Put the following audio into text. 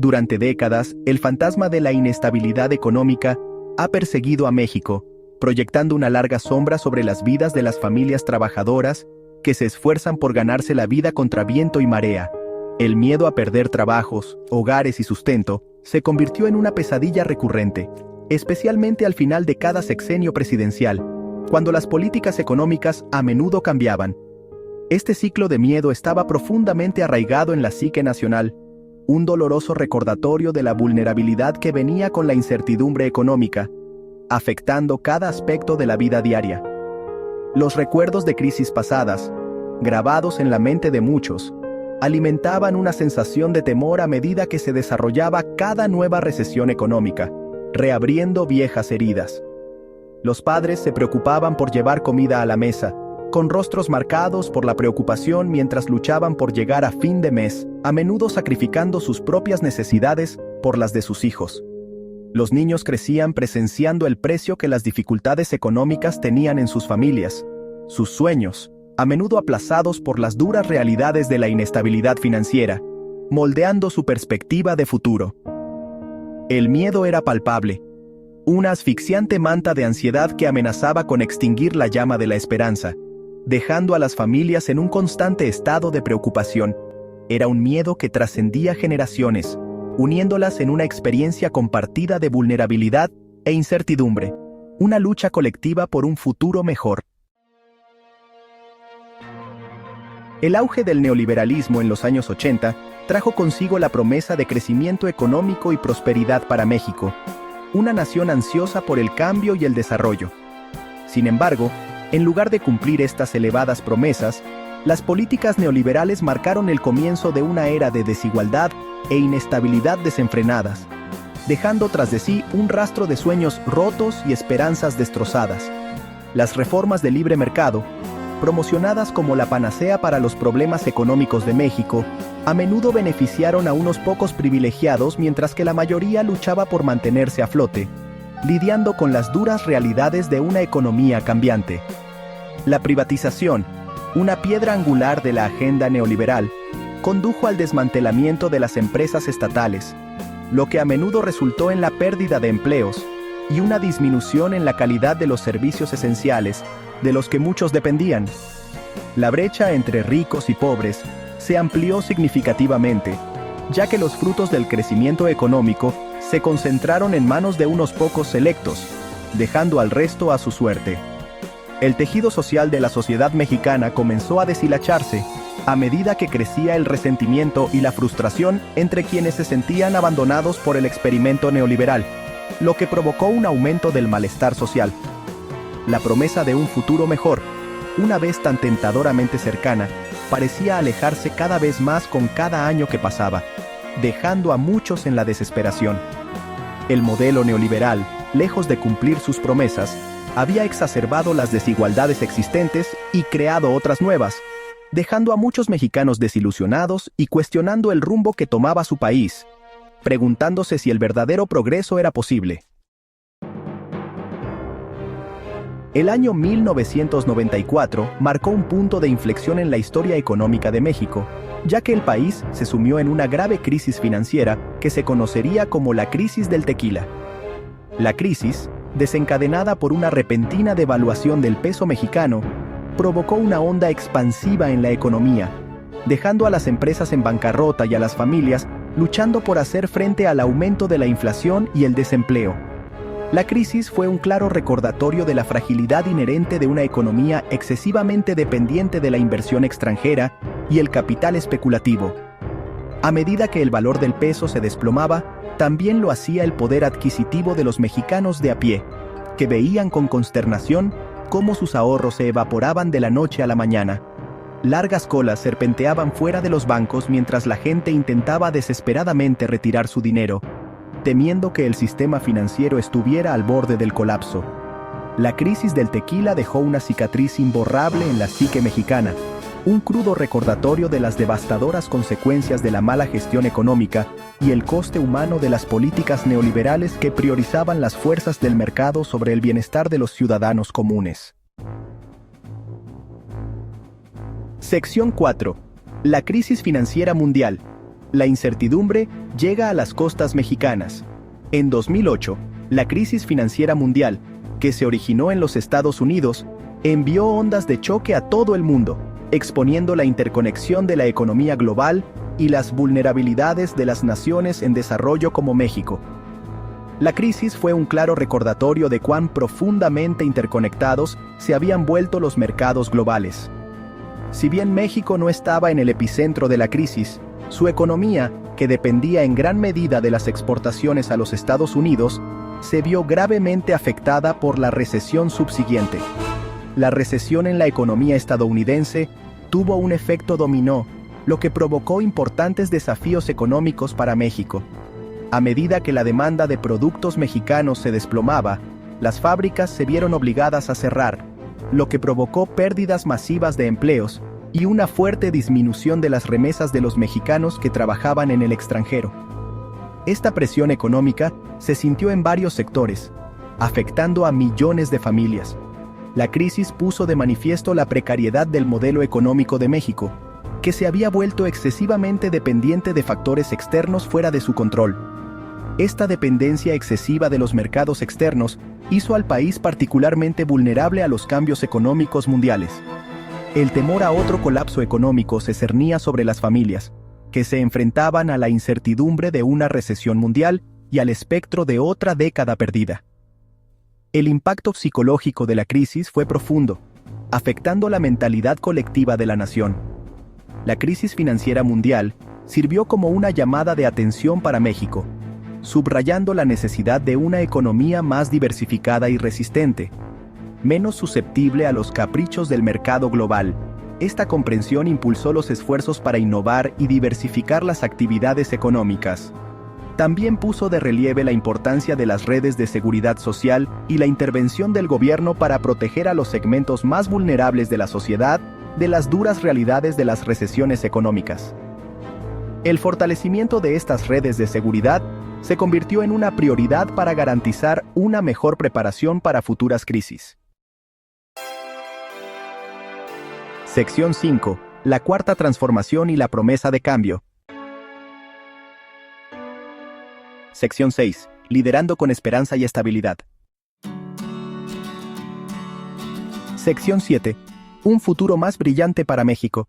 Durante décadas, el fantasma de la inestabilidad económica ha perseguido a México, proyectando una larga sombra sobre las vidas de las familias trabajadoras que se esfuerzan por ganarse la vida contra viento y marea. El miedo a perder trabajos, hogares y sustento se convirtió en una pesadilla recurrente, especialmente al final de cada sexenio presidencial, cuando las políticas económicas a menudo cambiaban. Este ciclo de miedo estaba profundamente arraigado en la psique nacional, un doloroso recordatorio de la vulnerabilidad que venía con la incertidumbre económica, afectando cada aspecto de la vida diaria. Los recuerdos de crisis pasadas, grabados en la mente de muchos, alimentaban una sensación de temor a medida que se desarrollaba cada nueva recesión económica, reabriendo viejas heridas. Los padres se preocupaban por llevar comida a la mesa, con rostros marcados por la preocupación mientras luchaban por llegar a fin de mes, a menudo sacrificando sus propias necesidades por las de sus hijos. Los niños crecían presenciando el precio que las dificultades económicas tenían en sus familias, sus sueños, a menudo aplazados por las duras realidades de la inestabilidad financiera, moldeando su perspectiva de futuro. El miedo era palpable, una asfixiante manta de ansiedad que amenazaba con extinguir la llama de la esperanza, dejando a las familias en un constante estado de preocupación. Era un miedo que trascendía generaciones, uniéndolas en una experiencia compartida de vulnerabilidad e incertidumbre, una lucha colectiva por un futuro mejor. El auge del neoliberalismo en los años 80 trajo consigo la promesa de crecimiento económico y prosperidad para México, una nación ansiosa por el cambio y el desarrollo. Sin embargo, en lugar de cumplir estas elevadas promesas, las políticas neoliberales marcaron el comienzo de una era de desigualdad e inestabilidad desenfrenadas, dejando tras de sí un rastro de sueños rotos y esperanzas destrozadas. Las reformas de libre mercado, promocionadas como la panacea para los problemas económicos de México, a menudo beneficiaron a unos pocos privilegiados mientras que la mayoría luchaba por mantenerse a flote, lidiando con las duras realidades de una economía cambiante. La privatización, una piedra angular de la agenda neoliberal, condujo al desmantelamiento de las empresas estatales, lo que a menudo resultó en la pérdida de empleos y una disminución en la calidad de los servicios esenciales de los que muchos dependían. La brecha entre ricos y pobres se amplió significativamente, ya que los frutos del crecimiento económico se concentraron en manos de unos pocos selectos, dejando al resto a su suerte. El tejido social de la sociedad mexicana comenzó a deshilacharse a medida que crecía el resentimiento y la frustración entre quienes se sentían abandonados por el experimento neoliberal, lo que provocó un aumento del malestar social. La promesa de un futuro mejor, una vez tan tentadoramente cercana, parecía alejarse cada vez más con cada año que pasaba, dejando a muchos en la desesperación. El modelo neoliberal, lejos de cumplir sus promesas, había exacerbado las desigualdades existentes y creado otras nuevas, dejando a muchos mexicanos desilusionados y cuestionando el rumbo que tomaba su país, preguntándose si el verdadero progreso era posible. El año 1994 marcó un punto de inflexión en la historia económica de México, ya que el país se sumió en una grave crisis financiera que se conocería como la crisis del tequila. La crisis, desencadenada por una repentina devaluación del peso mexicano, provocó una onda expansiva en la economía, dejando a las empresas en bancarrota y a las familias luchando por hacer frente al aumento de la inflación y el desempleo. La crisis fue un claro recordatorio de la fragilidad inherente de una economía excesivamente dependiente de la inversión extranjera y el capital especulativo. A medida que el valor del peso se desplomaba, también lo hacía el poder adquisitivo de los mexicanos de a pie, que veían con consternación cómo sus ahorros se evaporaban de la noche a la mañana. Largas colas serpenteaban fuera de los bancos mientras la gente intentaba desesperadamente retirar su dinero, temiendo que el sistema financiero estuviera al borde del colapso. La crisis del tequila dejó una cicatriz imborrable en la psique mexicana, un crudo recordatorio de las devastadoras consecuencias de la mala gestión económica y el coste humano de las políticas neoliberales que priorizaban las fuerzas del mercado sobre el bienestar de los ciudadanos comunes. Sección 4. La crisis financiera mundial. La incertidumbre llega a las costas mexicanas. En 2008, la crisis financiera mundial, que se originó en los Estados Unidos, envió ondas de choque a todo el mundo, exponiendo la interconexión de la economía global y las vulnerabilidades de las naciones en desarrollo como México. La crisis fue un claro recordatorio de cuán profundamente interconectados se habían vuelto los mercados globales. Si bien México no estaba en el epicentro de la crisis, su economía, que dependía en gran medida de las exportaciones a los Estados Unidos, se vio gravemente afectada por la recesión subsiguiente. La recesión en la economía estadounidense tuvo un efecto dominó, lo que provocó importantes desafíos económicos para México. A medida que la demanda de productos mexicanos se desplomaba, las fábricas se vieron obligadas a cerrar, lo que provocó pérdidas masivas de empleos y una fuerte disminución de las remesas de los mexicanos que trabajaban en el extranjero. Esta presión económica se sintió en varios sectores, afectando a millones de familias. La crisis puso de manifiesto la precariedad del modelo económico de México, que se había vuelto excesivamente dependiente de factores externos fuera de su control. Esta dependencia excesiva de los mercados externos hizo al país particularmente vulnerable a los cambios económicos mundiales. El temor a otro colapso económico se cernía sobre las familias, que se enfrentaban a la incertidumbre de una recesión mundial y al espectro de otra década perdida. El impacto psicológico de la crisis fue profundo, afectando la mentalidad colectiva de la nación. La crisis financiera mundial sirvió como una llamada de atención para México, subrayando la necesidad de una economía más diversificada y resistente, menos susceptible a los caprichos del mercado global. Esta comprensión impulsó los esfuerzos para innovar y diversificar las actividades económicas. También puso de relieve la importancia de las redes de seguridad social y la intervención del gobierno para proteger a los segmentos más vulnerables de la sociedad de las duras realidades de las recesiones económicas. El fortalecimiento de estas redes de seguridad se convirtió en una prioridad para garantizar una mejor preparación para futuras crisis. Sección 5. La cuarta transformación y la promesa de cambio. Sección 6. Liderando con esperanza y estabilidad. Sección 7. Un futuro más brillante para México.